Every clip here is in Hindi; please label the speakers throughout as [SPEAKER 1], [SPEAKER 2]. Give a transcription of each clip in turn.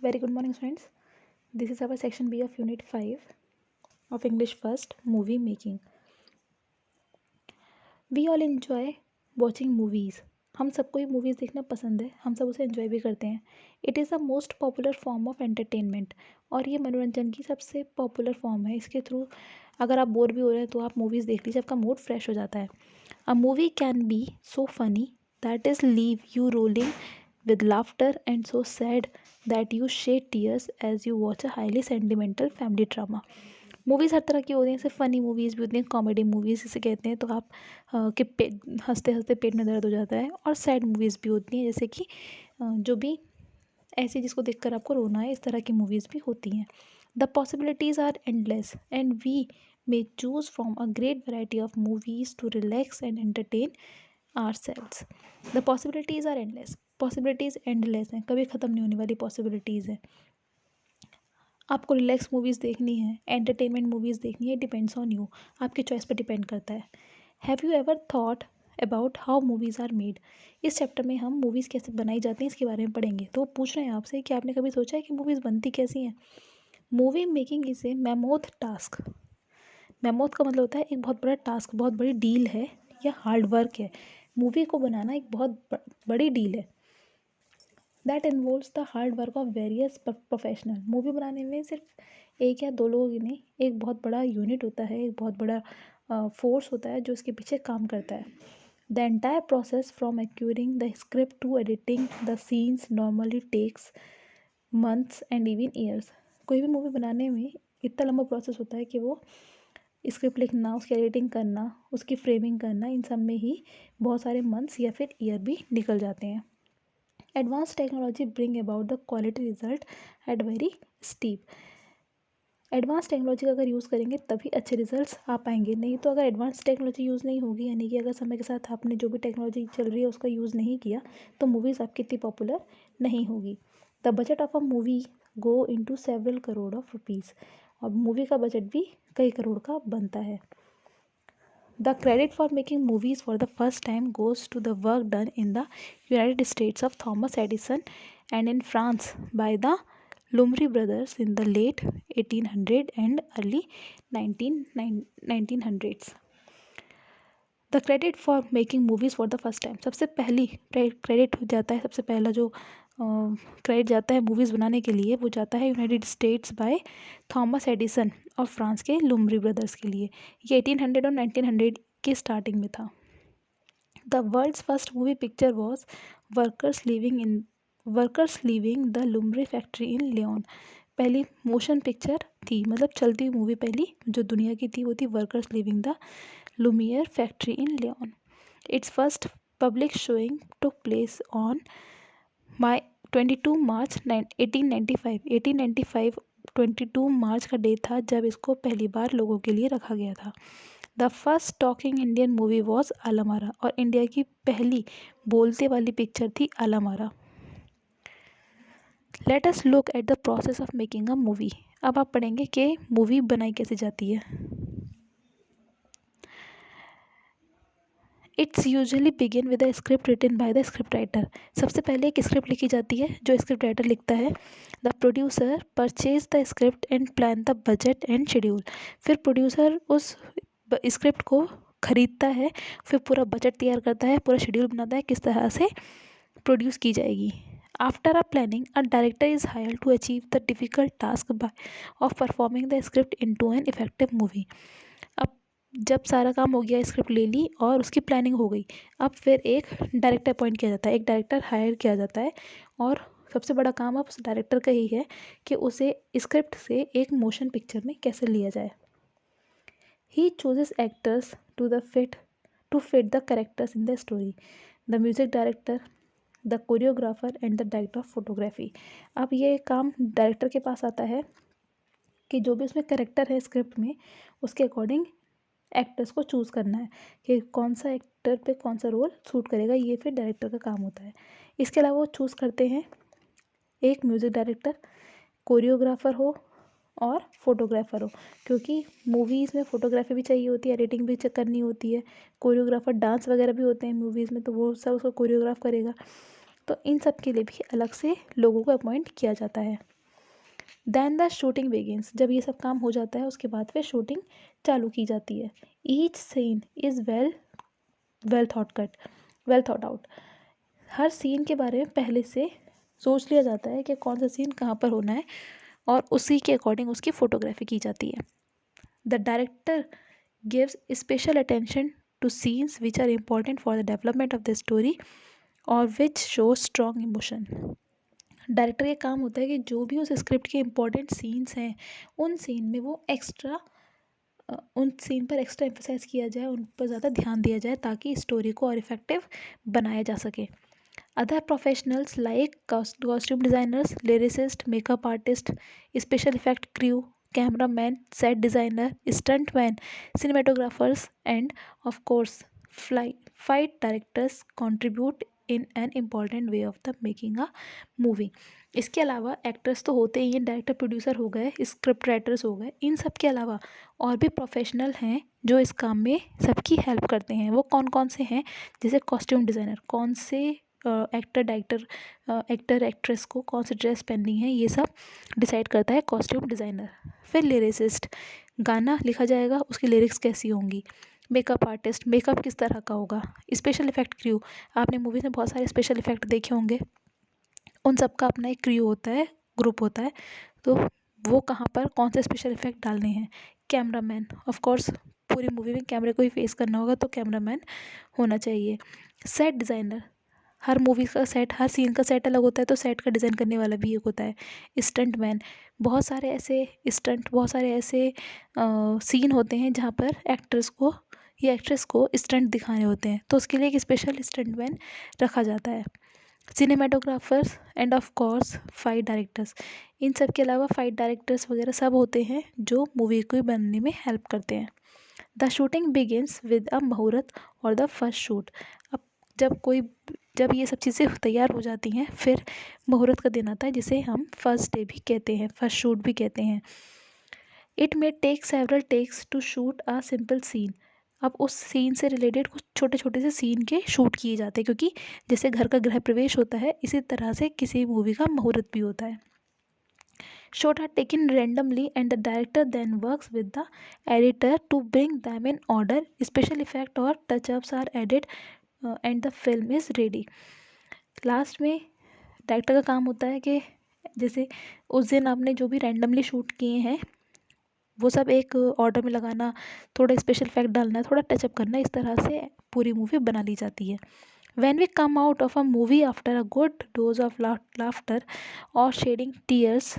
[SPEAKER 1] Very good morning, friends. This is our section B of Unit 5 of English First, movie making. We all enjoy watching movies. हम सबको ही मूवीज़ देखना पसंद है, हम सब उसे एंजॉय भी करते हैं. It is the most popular form of entertainment और ये मनोरंजन की सबसे पॉपुलर फॉर्म है. इसके थ्रू अगर आप बोर भी हो रहे हैं तो आप मूवीज़ देख लीजिए, आपका मूड फ्रेश हो जाता है. A movie can be so funny that is leave you rolling with laughter and so sad that you shed tears as you watch a highly sentimental family drama. Movies हर तरह की होती हैं, सिर्फ फ़नी मूवीज़ भी होती हैं, कॉमेडी मूवीज़ जिसे कहते हैं, तो आप के हंसते हंसते पेट में दर्द हो जाता है. और सैड मूवीज़ भी होती हैं, जैसे कि जो भी ऐसी जिसको देखकर आपको रोना है, इस तरह की मूवीज़ भी होती हैं. The possibilities are endless and we may choose from a great variety of movies to relax and entertain ourselves. The possibilities are endless. Possibilities endless हैं, कभी ख़त्म नहीं होने वाली पॉसिबिलिटीज़ हैं. आपको रिलैक्स मूवीज़ देखनी है, एंटरटेनमेंट मूवीज़ देखनी है, डिपेंड्स ऑन यू. आपके चॉइस पर डिपेंड करता है. Have you ever thought about how movies are made? इस चैप्टर में हम मूवीज़ कैसे बनाई जाती हैं इसके बारे में पढ़ेंगे. तो पूछ रहे हैं आपसे कि आपने कभी सोचा है कि मूवीज़ बनती कैसी हैं. Movie making is a mammoth task. Mammoth का मतलब होता है एक बहुत बड़ा टास्क, बहुत बड़ी डील है या हार्ड वर्क है. मूवी को बनाना एक बहुत बड़ी डील है. That involves the hard work of various professional. Movie बनाने में सिर्फ एक या दो लोगों की नहीं, एक बहुत बड़ा यूनिट होता है, एक बहुत बड़ा फोर्स होता है जो इसके पीछे काम करता है. The entire process from acquiring the script to editing the scenes normally takes months and even years. कोई भी मूवी बनाने में इतना लंबा प्रोसेस होता है कि वो स्क्रिप्ट लिखना, उसकी एडिटिंग करना, उसकी फ्रेमिंग करना, इन सब में ही बहुत सारे मंथ्स या फिर ईयर भी निकल जाते हैं. Advanced technology bring about the quality result at very steep. Advance technology का अगर यूज़ करेंगे तभी अच्छे रिजल्ट्स आ पाएंगे, नहीं तो अगर एडवांस टेक्नोलॉजी यूज़ नहीं होगी, यानी कि अगर समय के साथ आपने जो भी टेक्नोलॉजी चल रही है उसका यूज़ नहीं किया, तो मूवीज़ आपकी इतनी पॉपुलर नहीं होगी. The budget of a movie go into several crore of rupees. और मूवी का बजट भी कई करोड़ का बनता है. The credit for making movies for the first time goes to the work done in the United States of Thomas Edison and in France by the Lumbry brothers in the late 1800 and early 1900s. The credit for making movies for the first time. सबसे पहली क्रेडिट हो जाता है, सबसे पहला जो क्रेडिट जाता है मूवीज़ बनाने के लिए, वो जाता है United states by Thomas Edison और फ्रांस के लुम्ब्री ब्रदर्स के लिए. ये 1800 और 1900 के स्टार्टिंग में था. The world's first movie picture was workers leaving the Lumiere factory in Lyon. पहली मोशन पिक्चर थी, मतलब चलती हुई मूवी पहली जो दुनिया की थी वो थी workers leaving the Lumiere factory in Lyon. Its first public showing took place on 22 March 1895. 1895 22 मार्च का डे था जब इसको पहली बार लोगों के लिए रखा गया था. The first talking Indian movie was आलमारा. और इंडिया की पहली बोलते वाली पिक्चर थी आलमारा. Let us look at the process of making a movie. अब आप पढ़ेंगे कि मूवी बनाई कैसे जाती है. It's usually begin with the script written by the script writer. सबसे पहले एक स्क्रिप्ट लिखी जाती है जो स्क्रिप्ट राइटर लिखता है. The producer purchase the script and plan the budget and schedule. फिर प्रोड्यूसर उस स्क्रिप्ट को खरीदता है, फिर पूरा बजट तैयार करता है, पूरा शेड्यूल बनाता है किस तरह से प्रोड्यूस की जाएगी. After a planning a director is hired to achieve the difficult task of performing the script into an effective movie. अब जब सारा काम हो गया, स्क्रिप्ट ले ली और उसकी प्लानिंग हो गई, अब फिर एक डायरेक्टर अपॉइंट किया जाता है, एक डायरेक्टर हायर किया जाता है. और सबसे बड़ा काम अब उस डायरेक्टर का ही है कि उसे स्क्रिप्ट से एक मोशन पिक्चर में कैसे लिया जाए. He chooses actors to fit the characters in the story. The music director, the choreographer and the director of photography. अब ये काम डायरेक्टर के पास आता है कि जो भी उसमें कैरेक्टर है स्क्रिप्ट में, उसके अकॉर्डिंग एक्टर्स को चूज़ करना है कि कौन सा एक्टर पे कौन सा रोल सूट करेगा. ये फिर डायरेक्टर का काम होता है. इसके अलावा वो चूज़ करते हैं एक म्यूज़िक डायरेक्टर, कोरियोग्राफर हो और फोटोग्राफर हो, क्योंकि मूवीज़ में फोटोग्राफी भी चाहिए होती है, एडिटिंग भी करनी होती है. कोरियोग्राफर, डांस वगैरह भी होते हैं मूवीज़ में, तो वो सब उसको कोरियोग्राफ करेगा. तो इन सब के लिए भी अलग से लोगों को अपॉइंट किया जाता है। देन द शूटिंग बिगिंस, जब ये सब काम हो जाता है उसके बाद फिर शूटिंग चालू की जाती है। Each scene is well thought out. हर सीन के बारे में पहले से सोच लिया जाता है कि कौन सा सीन कहाँ पर होना है और उसी के अकॉर्डिंग उसकी फ़ोटोग्राफी की जाती है। The director gives special attention to scenes which are important for the development of the story और which show strong emotion. Director का काम होता है कि जो भी उस स्क्रिप्ट के इम्पॉर्टेंट सीन्स हैं उन सीन में वो उन सीन पर एक्स्ट्रा एम्फोसाइज किया जाए, उन पर ज़्यादा ध्यान दिया जाए ताकि स्टोरी को और इफेक्टिव बनाया जा सके। Other professionals like costume designers, lyricist, makeup artist, special effect crew, cameraman, set designer, stuntman, cinematographers, and of course fight directors contribute in an important way of the making a movie। इसके अलावा एक्टर्स तो होते ही हैं, डायरेक्टर प्रोड्यूसर हो गए, स्क्रिप्ट राइटर्स हो गए, इन सब के अलावा और भी प्रोफेशनल हैं जो इस काम में सबकी हेल्प करते हैं। वो कौन कौन से हैं? जैसे कॉस्ट्यूम डिज़ाइनर, कौन से एक्टर एक्ट्रेस को कौन सी ड्रेस पहननी है ये सब डिसाइड करता है कॉस्ट्यूम डिज़ाइनर। फिर लिरिसिस्ट, गाना लिखा जाएगा उसकी लिरिक्स कैसी होंगी। मेकअप आर्टिस्ट, मेकअप किस तरह का होगा। स्पेशल इफेक्ट क्रू, आपने मूवीज़ में बहुत सारे स्पेशल इफेक्ट देखे होंगे, उन सब का अपना एक क्रू होता है, ग्रुप होता है, तो वो कहाँ पर कौन से स्पेशल इफेक्ट डालने हैं। कैमरामैन, ऑफ कोर्स पूरी मूवी में कैमरे को ही फेस करना होगा तो कैमरामैन होना चाहिए। सेट डिज़ाइनर, हर मूवी का सेट, हर सीन का सेट अलग होता है तो सेट का डिज़ाइन करने वाला भी एक होता है। स्टंटमैन, बहुत सारे ऐसे सीन होते हैं जहाँ पर एक्टर्स को या एक्ट्रेस को स्टंट दिखाने होते हैं तो उसके लिए एक स्पेशल स्टंटमैन रखा जाता है। Cinematographers and of course fight directors, इन सब के अलावा फाइट डायरेक्टर्स वगैरह सब होते हैं जो मूवी को बनने में हेल्प करते हैं। The shooting begins with a मुहूर्त और द फर्स्ट शूट। अब जब ये सब चीज़ें तैयार हो जाती हैं फिर मुहूर्त का दिन आता है जिसे हम फर्स्ट डे भी कहते हैं, फर्स्ट शूट भी कहते हैं। It may take several takes to shoot a simple scene. अब उस सीन से रिलेटेड कुछ छोटे छोटे से सीन के शूट किए जाते हैं क्योंकि जैसे घर का गृह प्रवेश होता है इसी तरह से किसी मूवी का मुहूर्त भी होता है। Shot are taken randomly and the director then works with the editor to bring them in order. Special effect or touch-ups are added and the film is ready. Last में डायरेक्टर का काम होता है कि जैसे उस दिन आपने जो भी रैंडमली शूट किए हैं वो सब एक ऑर्डर में लगाना, थोड़ा स्पेशल इफेक्ट डालना, थोड़ा टचअप करना, इस तरह से पूरी मूवी बना ली जाती है। When we come out of a movie after a good dose of laughter or shedding tears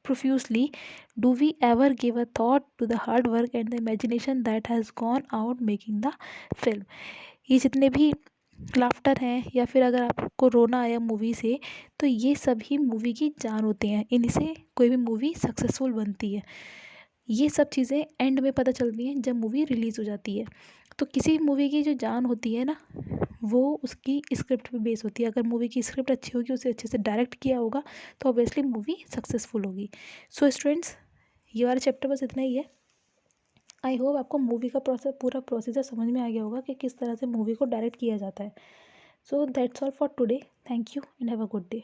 [SPEAKER 1] profusely, do we ever give a thought to the hard work and the imagination that has gone out making the film? ये जितने भी लाफ्टर हैं या फिर अगर आपको रोना आया मूवी से तो ये सभी मूवी की जान होते हैं, इनसे कोई भी मूवी सक्सेसफुल बनती है। ये सब चीज़ें एंड में पता चलती हैं जब मूवी रिलीज़ हो जाती है। तो किसी मूवी की जो जान होती है ना वो उसकी स्क्रिप्ट पे बेस होती है। अगर मूवी की स्क्रिप्ट अच्छी होगी, उसे अच्छे से डायरेक्ट किया होगा तो ऑब्वियसली मूवी सक्सेसफुल होगी। सो स्टूडेंट्स, ये वाला चैप्टर बस इतना ही है। आई होप आपको मूवी का पूरा प्रोसीजर समझ में आ गया होगा कि किस तरह से मूवी को डायरेक्ट किया जाता है। So that's all for today. Thank you and have a good day.